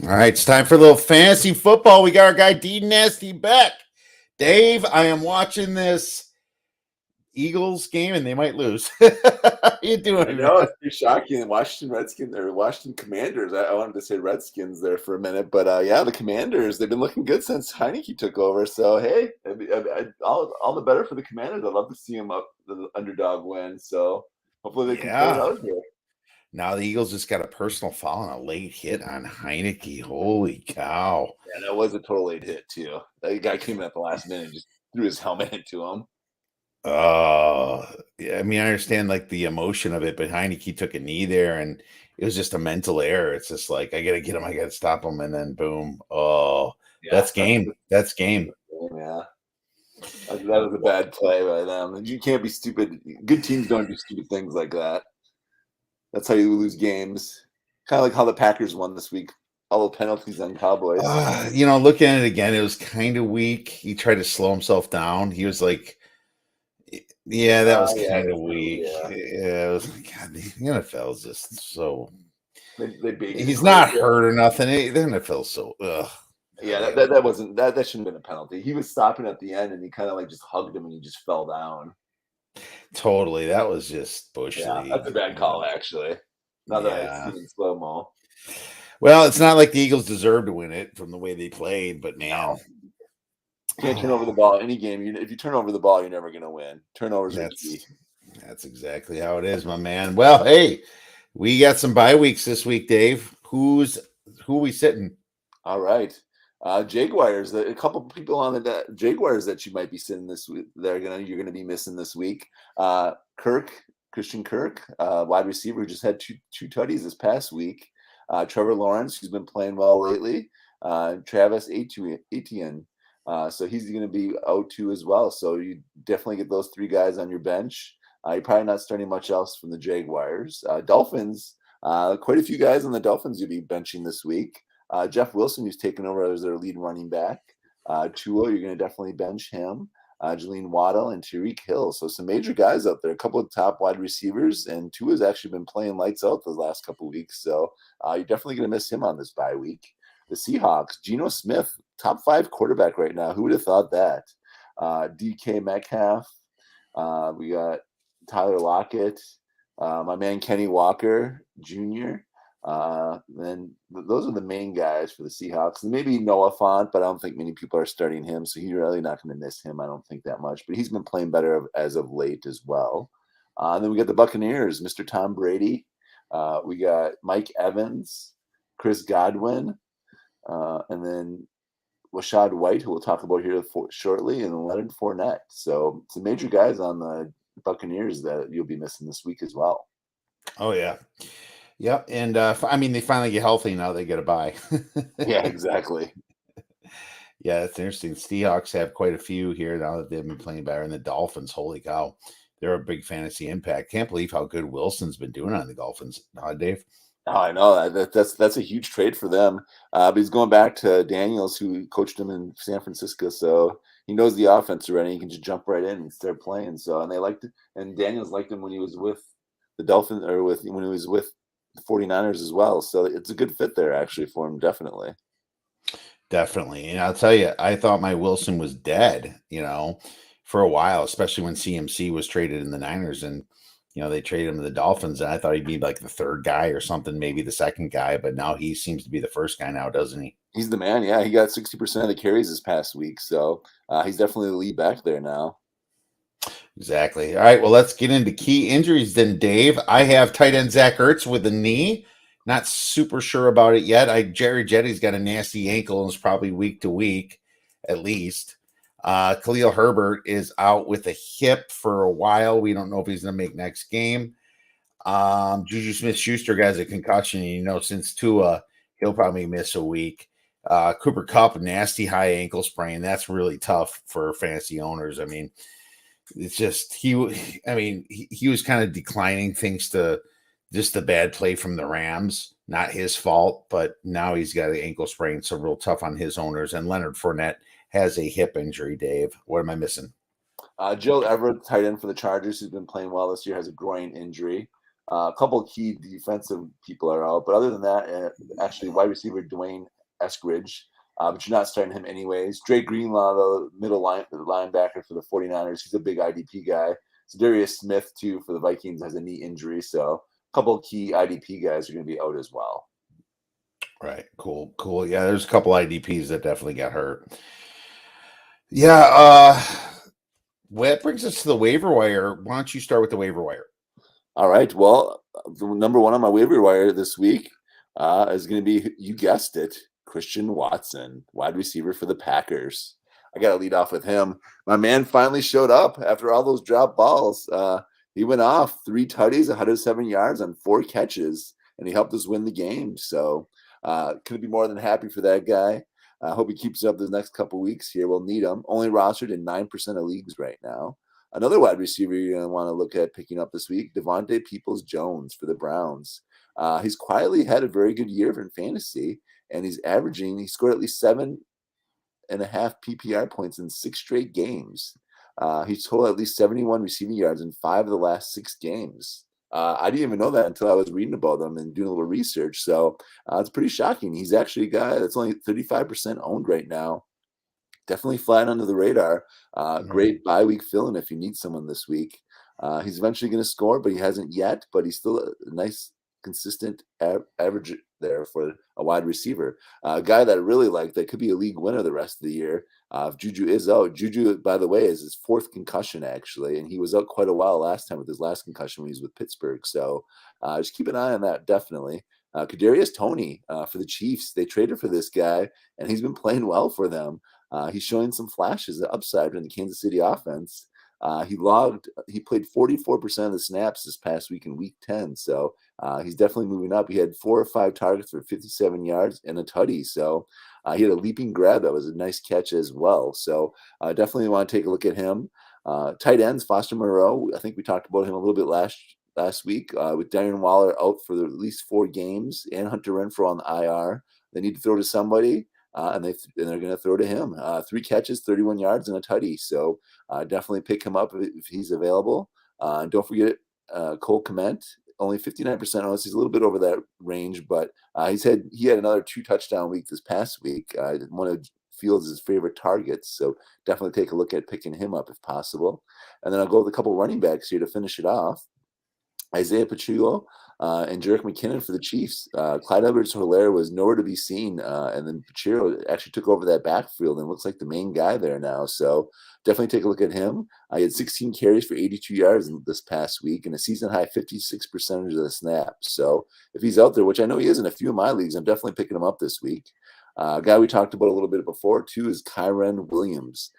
All right, it's time for a little fantasy football. We got our guy D Nasty back. Dave, I am watching this Eagles game and they might lose. How you I doing, know man? it's pretty shocking. Washington Redskins or Washington Commanders. I wanted to say Redskins there for a minute, but yeah, the Commanders. They've been looking good since Heineke took over. So hey, all the better for the Commanders. I'd love to see them up the underdog win. So hopefully they can pull it Yeah. out here. Now the Eagles just got a personal foul and a late hit on Heineke. Holy cow. Yeah, that was a total late hit too. That guy came in at the last minute and just threw his helmet into him. Yeah, I mean, I understand like the emotion of it, but Heineke took a knee there and it was just a mental error. It's just like, I got to get him, I got to stop him. And then boom. Oh, Yeah, that's game. That's game. yeah. That was a bad play by them. You can't be stupid. Good teams don't do stupid things like that. That's how you lose games. Kind of like how the Packers won this week. All the penalties on Cowboys. Looking at it again, it was kind of weak. He tried to slow himself down. He was like, yeah, that was Yeah, kind of that's true. weak. Yeah, Yeah, it was like, God, the NFL is just so. they baited him He's a little not bit. hurt or nothing. The NFL is so. Ugh. Yeah, Yeah, that wasn't that shouldn't have been a penalty. He was stopping at the end, and he kind of like just hugged him, and he just fell down. totally. That was just bush Yeah, that's a league. bad call actually. Now that I see Yeah. it in slow mo. Well, it's not like the Eagles deserve to win it from the way they played, but man, No, can't turn over the ball any game. If you turn over the ball, you're never going to win. Turnovers are key. that's that's exactly how it is, my man. Well, hey, we got some bye weeks this week, Dave. Who we sitting? All right. Jaguars. A couple people on the Jaguars that you might be sitting this week. You're gonna be missing this week. Christian Kirk, wide receiver, who just had two tutties this past week. Trevor Lawrence, who's been playing well lately. Travis Etienne. So he's going to be out too as well. So you definitely get those three guys on your bench. You're probably not starting much else from the Jaguars. Dolphins. Quite a few guys on the Dolphins you'll be benching this week. Jeff Wilson, who's taken over as their lead running back. Tua, you're going to definitely bench him. Jalen Waddle and Tyreek Hill. So some major guys out there, a couple of top wide receivers, and Tua's actually been playing lights out the last couple of weeks. So you're definitely going to miss him on this bye week. The Seahawks, Geno Smith, top 5 quarterback right now. Who would have thought that? DK Metcalf. We got Tyler Lockett. My man Kenny Walker Jr. Then those are the main guys for the Seahawks. And maybe Noah Fant, but I don't think many people are starting him, so he's really not going to miss him. I don't think that much. But he's been playing better as of late as well. And then we got the Buccaneers, Mr. Tom Brady. We got Mike Evans, Chris Godwin, and then Rashad White, who we'll talk about here shortly, and Leonard Fournette. So some major guys on the Buccaneers that you'll be missing this week as well. Oh yeah, yep. And I mean, they finally get healthy now. They get a bye. Yeah, exactly. Yeah, that's interesting. Seahawks have quite a few here now that they've been playing better, and the Dolphins. Holy cow, they're a big fantasy impact. Can't believe how good Wilson's been doing on the Dolphins, Dave. Oh, I know that's a huge trade for them. But he's going back to Daniels, who coached him in San Francisco, so he knows the offense already. He can just jump right in and start playing. So, and they liked it, and Daniels liked him when he was with the Dolphins or when he was with the 49ers as well. So it's a good fit there actually for him, definitely. Definitely. And I'll tell you, I thought my Wilson was dead, for a while, especially when CMC was traded in the Niners and, they traded him to the Dolphins. And I thought he'd be like the third guy or something, maybe the second guy. But now he seems to be the first guy now, doesn't he? He's the man. Yeah, he got 60% of the carries this past week. So he's definitely the lead back there now. Exactly. All right. Well, let's get into key injuries then, Dave. I have tight end Zach Ertz with a knee. Not super sure about it yet. Jerry Jetty's got a nasty ankle and is probably week to week, at least. Khalil Herbert is out with a hip for a while. We don't know if he's going to make next game. Juju Smith-Schuster has a concussion. Since Tua, he'll probably miss a week. Cooper Kupp, nasty high ankle sprain. That's really tough for fantasy owners. I mean, it's just he was kind of declining thanks to just the bad play from the Rams. Not his fault, but now he's got an ankle sprain, so real tough on his owners. And Leonard Fournette has a hip injury, Dave. What am I missing? Joe Everett, tight end for the Chargers, who's been playing well this year, has a groin injury. A couple of key defensive people are out, but other than that, actually wide receiver Dwayne Eskridge, but you're not starting him anyways. Drake Greenlaw, the linebacker for the 49ers, he's a big IDP guy. So Darius Smith, too, for the Vikings, has a knee injury. So a couple of key IDP guys are going to be out as well. Right. Cool. Yeah, there's a couple IDPs that definitely got hurt. Yeah. That brings us to the waiver wire. Why don't you start with the waiver wire? All right. Well, the number one on my waiver wire this week is going to be, you guessed it, Christian Watson, wide receiver for the Packers. I got to lead off with him. My man finally showed up after all those drop balls. He went off 3 tutties, 107 yards on 4 catches, and he helped us win the game. So couldn't be more than happy for that guy. I hope he keeps it up the next couple weeks here. We'll need him. Only rostered in 9% of leagues right now. Another wide receiver you're going to want to look at picking up this week, Devontae Peoples-Jones for the Browns. He's quietly had a very good year in fantasy, and he scored at least 7.5 PPR points in 6 straight games. He's totaled at least 71 receiving yards in 5 of the last 6 games. I didn't even know that until I was reading about them and doing a little research. So it's pretty shocking. He's actually a guy that's only 35% owned right now. Definitely flying under the radar. Great bye week fill-in if you need someone this week. He's eventually going to score, but he hasn't yet. But he's still a nice, consistent average there for a wide receiver. A guy that I really like that could be a league winner the rest of the year. If Juju is out, Juju, by the way, is his 4th concussion, actually. And he was out quite a while last time with his last concussion when he was with Pittsburgh. So just keep an eye on that, definitely. Kadarius Toney for the Chiefs. They traded for this guy, and he's been playing well for them. He's showing some flashes of upside in the Kansas City offense. He played 44% of the snaps this past week in week 10. So he's definitely moving up. He had 4 or 5 targets for 57 yards and a tutty. So he had a leaping grab that was a nice catch as well. So definitely want to take a look at him. Tight ends, Foster Moreau. I think we talked about him a little bit last week with Darren Waller out for at least 4 games and Hunter Renfrow on the IR. They need to throw to somebody. And they're going to throw to him. 3 catches, 31 yards, and a tutty. So definitely pick him up if he's available. And don't forget Cole Kmet, only 59% owned. He's a little bit over that range, but he had another 2 touchdown week this past week. One of Fields' favorite targets. So definitely take a look at picking him up if possible. And then I'll go with a couple running backs here to finish it off. Isaiah Pacheco and Jerick McKinnon for the Chiefs. Clyde Edwards-Helaire was nowhere to be seen, and then Pacheco actually took over that backfield and looks like the main guy there now. So definitely take a look at him. He had 16 carries for 82 yards this past week and a season-high 56% of the snaps. So if he's out there, which I know he is in a few of my leagues, I'm definitely picking him up this week. A guy we talked about a little bit before, too, is Kyren Williams.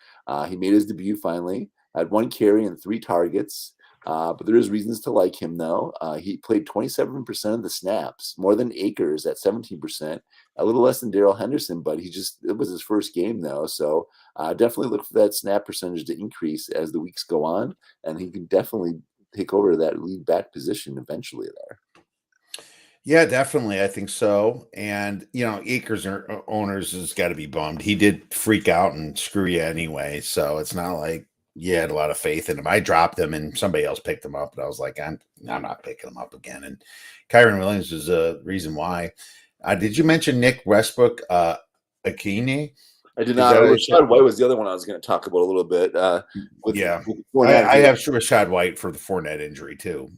He made his debut finally, had 1 carry and 3 targets. But there is reasons to like him, though. He played 27% of the snaps, more than Akers at 17%, a little less than Darrell Henderson, but it was his first game, though. So definitely look for that snap percentage to increase as the weeks go on, and he can definitely take over that lead back position eventually there. Yeah, definitely. I think so. And, Akers owners has got to be bummed. He did freak out and screw you anyway. So it's not like you had a lot of faith in him. I dropped him and somebody else picked him up. And I was like, I'm not picking him up again. And Kyren Williams is a reason why. Did you mention Nick Westbrook, Akini? I did not. Rashad White was the other one I was going to talk about a little bit. I have Rashad White for the Fournette injury too.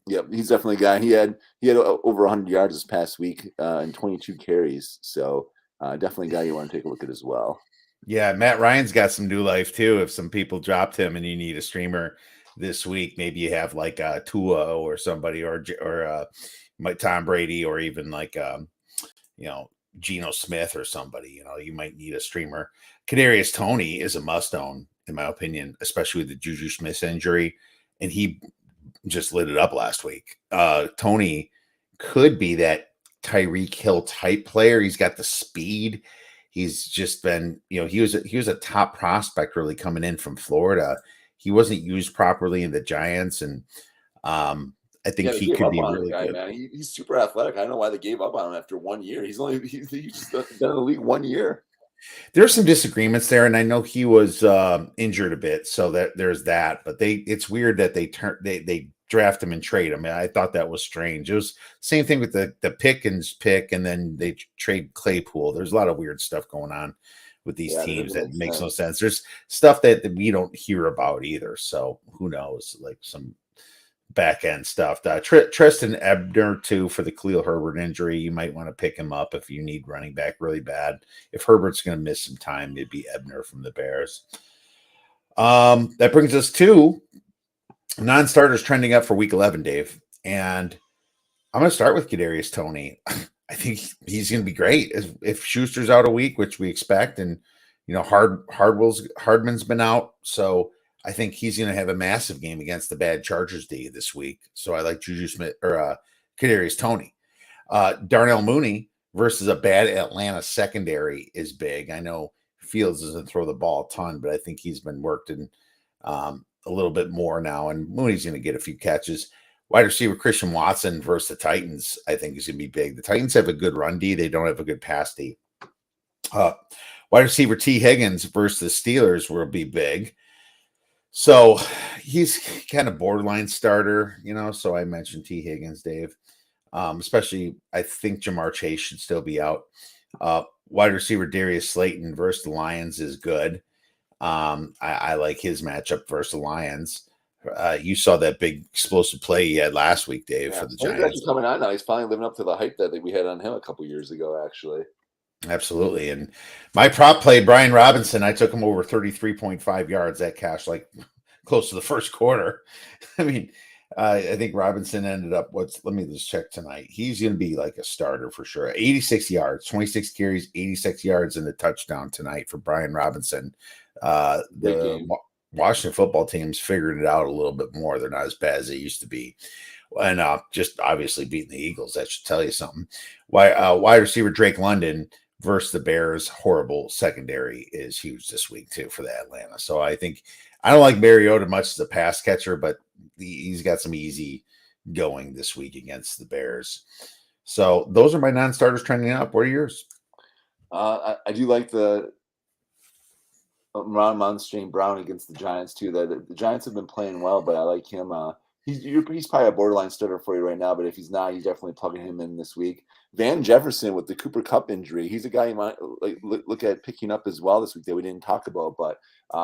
Yep, he's definitely a guy. He had over 100 yards this past week and 22 carries. So definitely a guy you want to take a look at as well. Yeah, Matt Ryan's got some new life too. If some people dropped him and you need a streamer this week, maybe you have like Tua or somebody or Tom Brady or even like Geno Smith or somebody. You might need a streamer. Kadarius Toney is a must own in my opinion, especially with the Juju Smith injury, and he just lit it up last week. Toney could be that Tyreek Hill type player. He's got the speed. He's just been, he was a top prospect really coming in from Florida. He wasn't used properly in the Giants, and I think he could be really good. Man. He's super athletic. I don't know why they gave up on him after 1 year. He's just been in the league 1 year. There's some disagreements there, and I know he was injured a bit, so that there's that. But it's weird that they draft him and trade him. I thought that was strange. It was same thing with the Pickens pick, and then they trade Claypool. There's a lot of weird stuff going on with these teams that makes no sense. There's stuff that we don't hear about either. So who knows? Like some back end stuff. Tristan Ebner too for the Khalil Herbert injury. You might want to pick him up if you need running back really bad. If Herbert's going to miss some time, it'd be Ebner from the Bears. That brings us to non-starters trending up for week 11, Dave. And I'm going to start with Kadarius Toney. I think he's going to be great if Schuster's out a week, which we expect, and Hardman's been out, so I think he's going to have a massive game against the bad Chargers D this week. So I like Juju Smith or Kadarius Toney. Darnell Mooney versus a bad Atlanta secondary is big. I know Fields doesn't throw the ball a ton, but I think he's been worked in a little bit more now, and Mooney's going to get a few catches. Wide receiver Christian Watson versus the Titans, I think, is going to be big. The Titans have a good run D. They don't have a good pass D. Wide receiver T. Higgins versus the Steelers will be big. So he's kind of borderline starter, so I mentioned T. Higgins, Dave. Especially, I think Jamar Chase should still be out. Wide receiver Darius Slayton versus the Lions is good. I like his matchup versus the Lions. You saw that big explosive play he had last week, Dave, for the Giants. He's actually coming on now. He's finally living up to the hype that we had on him a couple years ago, actually. Absolutely. And my prop play, Brian Robinson, I took him over 33.5 yards. That cash like close to the first quarter. I mean, I think Robinson ended up, let me just check tonight. He's going to be like a starter for sure. 86 yards, 26 carries, 86 yards, and a touchdown tonight for Brian Robinson. The Washington football team's figured it out a little bit more. They're not as bad as they used to be. And just obviously beating the Eagles, that should tell you something. Wide receiver Drake London versus the Bears, horrible secondary is huge this week too for the Atlanta. So I think I don't like Mariota much as a pass catcher, but he's got some easy going this week against the Bears. So those are my non-starters trending up. What are yours? I do like the Ron Brown against the Giants too. The Giants have been playing well, but I like him. He's probably a borderline starter for you right now, but if he's not, he's definitely plugging him in this week. Van Jefferson with the Cooper Kupp injury, he's a guy you might look at picking up as well this week that we didn't talk about. But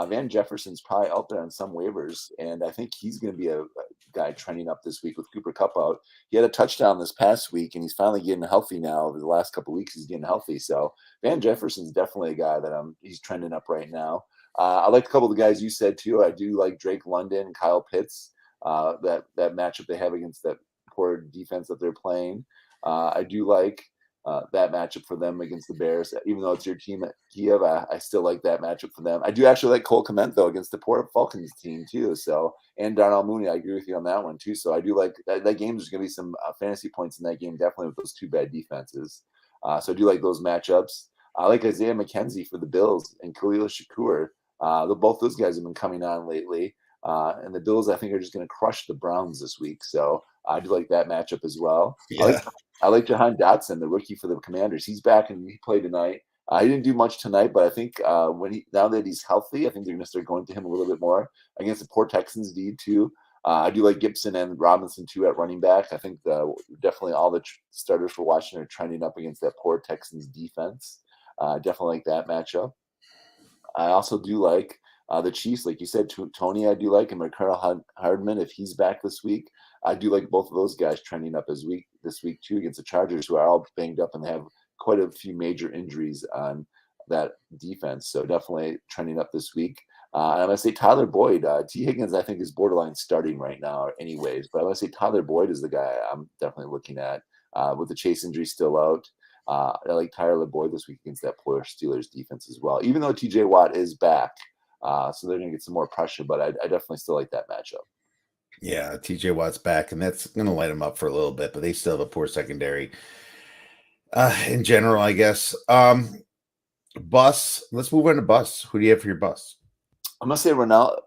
Van Jefferson's probably out there on some waivers, and I think he's going to be a guy trending up this week with Cooper Kupp out. He had a touchdown this past week, and he's finally getting healthy now. Over the last couple of weeks, he's getting healthy. So Van Jefferson's definitely a guy that he's trending up right now. I like a couple of the guys you said too. I do like Drake London and Kyle Pitts. That matchup they have against that poor defense that they're playing. I do like that matchup for them against the Bears. Even though it's your team at Kiev, I still like that matchup for them. I do actually like Cole Kmet, though, against the poor Falcons team, too. So, and Darnell Mooney, I agree with you on that one, too. So I do like that game. There's going to be some fantasy points in that game, definitely with those two bad defenses. So I do like those matchups. I like Isaiah McKenzie for the Bills and Khalil Shakur. Both those guys have been coming on lately. And the Bills, I think, are just going to crush the Browns this week. So I do like that matchup as well. Yeah. I like Jahan Dotson, the rookie for the Commanders. He's back and he played tonight. He didn't do much tonight, but I think now that he's healthy, I think they're going to start going to him a little bit more against the poor Texans D too. I do like Gibson and Robinson too at running back. I think definitely all the starters for Washington are trending up against that poor Texans defense. Definitely like that matchup. I also do like the Chiefs, like you said, Tony, I do like, and Mecole Hardman, if he's back this week, I do like both of those guys trending up this week too against the Chargers, who are all banged up and have quite a few major injuries on that defense. So definitely trending up this week. I'm going to say Tyler Boyd. T. Higgins, I think, is borderline starting right now anyways, but I'm going to say Tyler Boyd is the guy I'm definitely looking at with the Chase injury still out. I like Tyler Boyd this week against that poor Steelers defense as well, even though TJ Watt is back. So they're going to get some more pressure, but I definitely still like that matchup. Yeah, TJ Watt's back, and that's going to light them up for a little bit, but they still have a poor secondary in general, I guess. Bus. Let's move on to bus. Who do you have for your bus? I'm going to say Ronald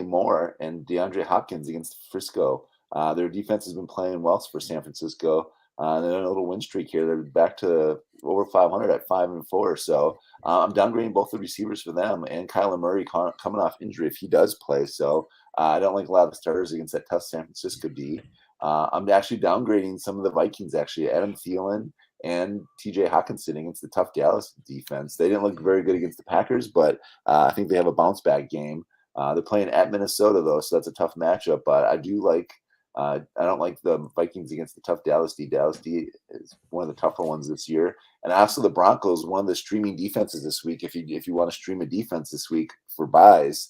Moore and DeAndre Hopkins against Frisco. Their defense has been playing well for San Francisco. They're on a little win streak here. They're back to over 500 at 5-4. So I'm downgrading both the receivers for them and Kyler Murray coming off injury if he does play. So I don't like a lot of the starters against that tough San Francisco D. I'm actually downgrading some of the Vikings, actually. Adam Thielen and TJ Hawkinson against the tough Dallas defense. They didn't look very good against the Packers, but I think they have a bounce back game. They're playing at Minnesota, though, so that's a tough matchup. But I do like I don't like the Vikings against the tough Dallas D. Dallas D is one of the tougher ones this year. And also the Broncos, one of the streaming defenses this week. If you want to stream a defense this week for buys,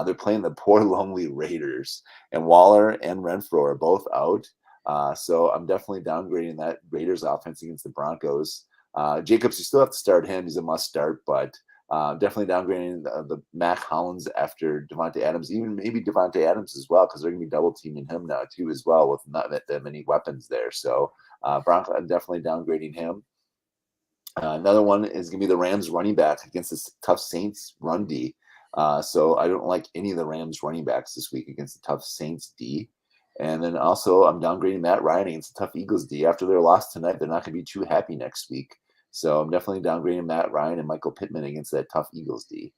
they're playing the poor lonely Raiders. And Waller and Renfro are both out. So I'm definitely downgrading that Raiders offense against the Broncos. Jacobs, you still have to start him. He's a must start, but definitely downgrading the Mac Hollins after Devontae Adams, even maybe Devontae Adams as well, because they're going to be double teaming him now too as well with not that many weapons there. So Bronco, I'm definitely downgrading him. Another one is going to be the Rams running back against this tough Saints run D. So I don't like any of the Rams running backs this week against the tough Saints D. And then also I'm downgrading Matt Ryan against the tough Eagles D. After their loss tonight, they're not going to be too happy next week. So I'm definitely downgrading Matt Ryan and Michael Pittman against that tough Eagles D.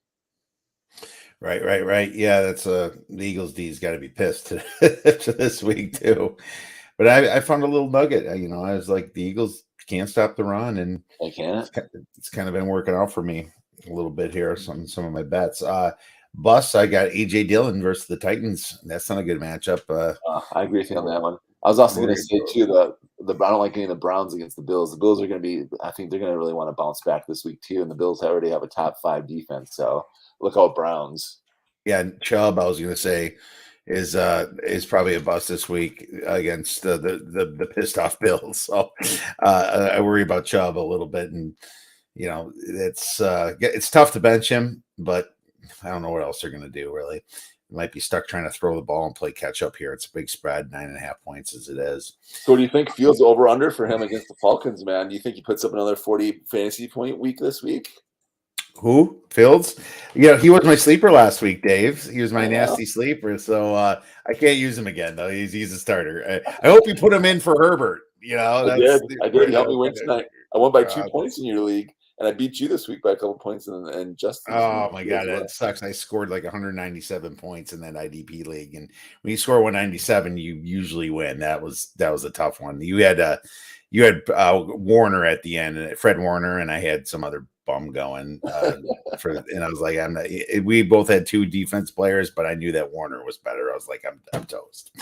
Right. Yeah, that's the Eagles D's got to be pissed to this week too. But I found a little nugget. I was like, the Eagles can't stop the run, and They can't. it's kind of been working out for me a little bit here. Some of my bets. Bus, I got AJ Dillon versus the Titans. That's not a good matchup. I agree with you on that one. I was also going to say too the I don't like any of the Browns against the Bills. The Bills are going to be. I think they're going to really want to bounce back this week too. And the Bills already have a top 5 defense. So look out, Browns. Yeah, Chubb, I was going to say, is probably a bust this week against the pissed off Bills. So I worry about Chubb a little bit, and it's tough to bench him, but I don't know what else they're going to do. Really, they might be stuck trying to throw the ball and play catch up here. It's a big spread, 9.5 points as it is. So, do you think Fields over under for him against the Falcons, man? Do you think he puts up another 40 fantasy point week this week? Who? Fields? Yeah, he was my sleeper last week, Dave. He was my nasty sleeper, so I can't use him again, though. He's a starter. I hope you put him in for Herbert. I did. He helped me win tonight. I won by 2 points in your league, and I beat you this week by a couple points. And Justin. Oh my God, that sucks. I scored like 197 points in that IDP league, and when you score 197, you usually win. That was a tough one. You had Warner at the end, Fred Warner, and I had some other bum going and I was like, we both had 2 defense players, but I knew that Warner was better. I was like, I'm toast.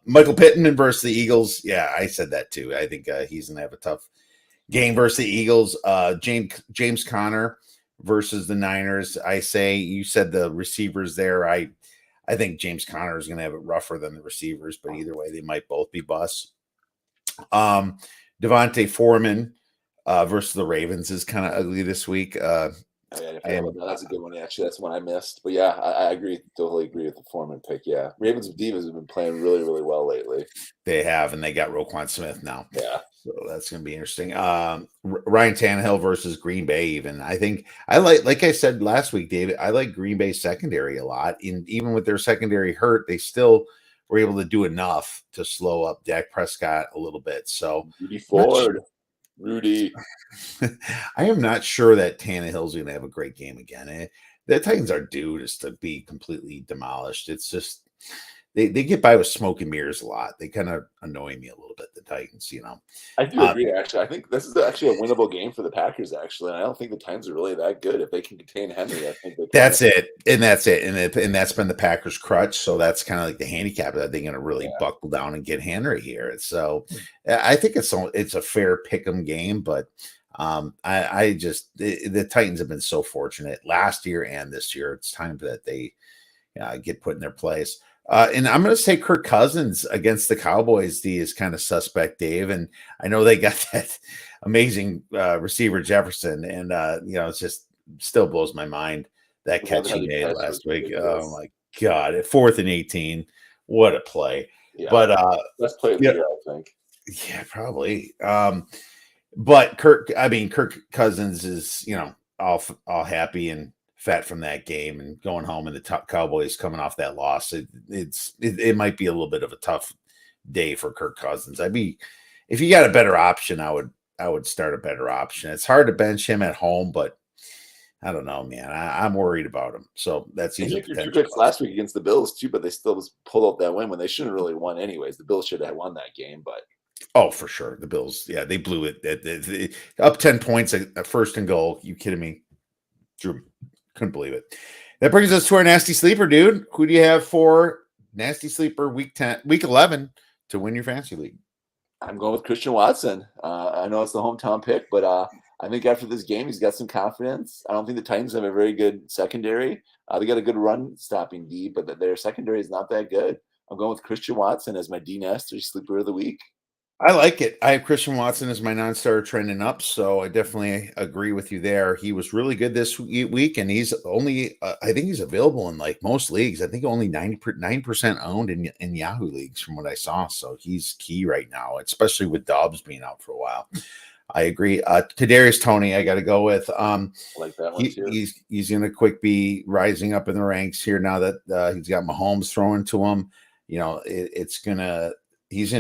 Michael Pittman versus the Eagles. Yeah, I said that too. I think he's gonna have a tough game versus the Eagles. James Conner versus the Niners. I say you said the receivers there. I think James Conner is gonna have it rougher than the receivers, but either way, they might both be busts. Devontae Foreman versus the Ravens is kind of ugly this week. That's a good one, actually. That's one I missed. But yeah, I agree. Totally agree with the Foreman pick. Yeah. Ravens and Divas have been playing really, really well lately. They have, and they got Roquan Smith now. Yeah. So that's going to be interesting. Ryan Tannehill versus Green Bay, even. I think like I said last week, David, I like Green Bay secondary a lot. And even with their secondary hurt, they still were able to do enough to slow up Dak Prescott a little bit. So Rudy. I am not sure that Tannehill's going to have a great game again. The Titans are due just to be completely demolished. It's just they get by with smoke and mirrors a lot. They kind of annoy me a little bit, the Titans, I do agree, actually. I think this is actually a winnable game for the Packers, actually. And I don't think the Titans are really that good. If they can contain Henry, I think that's it. And that's been the Packers' crutch. So that's kind of like the handicap that they're going to really buckle down and get Henry here. So I think it's a fair pick'em game, but the Titans have been so fortunate last year and this year. It's time that they get put in their place. And I'm going to say Kirk Cousins against the Cowboys D is kind of suspect, Dave. And I know they got that amazing receiver Jefferson, and it's just still blows my mind that catch he made last week. Oh my God! At 4th and 18, what a play! Yeah. But best play of the year, I think. Yeah, probably. But Kirk Cousins is all happy and fat from that game and going home, and the top Cowboys coming off that loss. It might be a little bit of a tough day for Kirk Cousins. If you got a better option, I would start a better option. It's hard to bench him at home, but I don't know, man. I'm worried about him. So that They seems a hit your two potential. picks last week against the Bills too, but they still pulled out that win when they shouldn't really won anyways. The Bills should have won that game, but Oh, for sure. The Bills, yeah, they blew it. Up 10 points at first and goal. You kidding me? Drew, couldn't believe it. That brings us to our nasty sleeper, dude. Who do you have for nasty sleeper week 11 to win your fantasy league? I'm going with Christian Watson. I know it's the hometown pick, but I think after this game, he's got some confidence. I don't think the Titans have a very good secondary. They got a good run stopping D, but their secondary is not that good. I'm going with Christian Watson as my D nasty sleeper of the week. I like it. I have Christian Watson as my non-starter trending up, so I definitely agree with you there. He was really good this week, and he's only, I think he's available in like most leagues. I think only 9% owned in Yahoo leagues from what I saw. So he's key right now, especially with Dobbs being out for a while. I agree. Kadarius Toney, I got to go with. I like that one too. He's going to quick be rising up in the ranks here now that he's got Mahomes throwing to him. You know, he's going to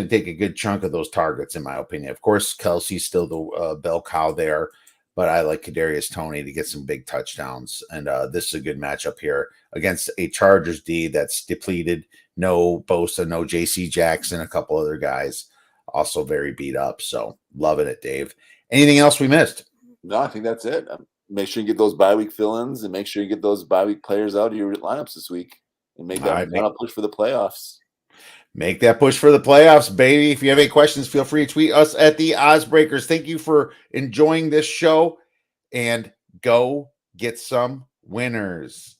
take a good chunk of those targets, in my opinion. Of course, Kelsey's still the bell cow there, but I like Kadarius Toney to get some big touchdowns. And this is a good matchup here against a Chargers D that's depleted. No Bosa, no J.C. Jackson, a couple other guys also very beat up. So loving it, Dave. Anything else we missed? No, I think that's it. Make sure you get those bye week fill-ins and make sure you get those bye week players out of your lineups this week and make that final push for the playoffs. Make that push for the playoffs, baby. If you have any questions, feel free to tweet us at the Ozbreakers. Thank you for enjoying this show, and go get some winners.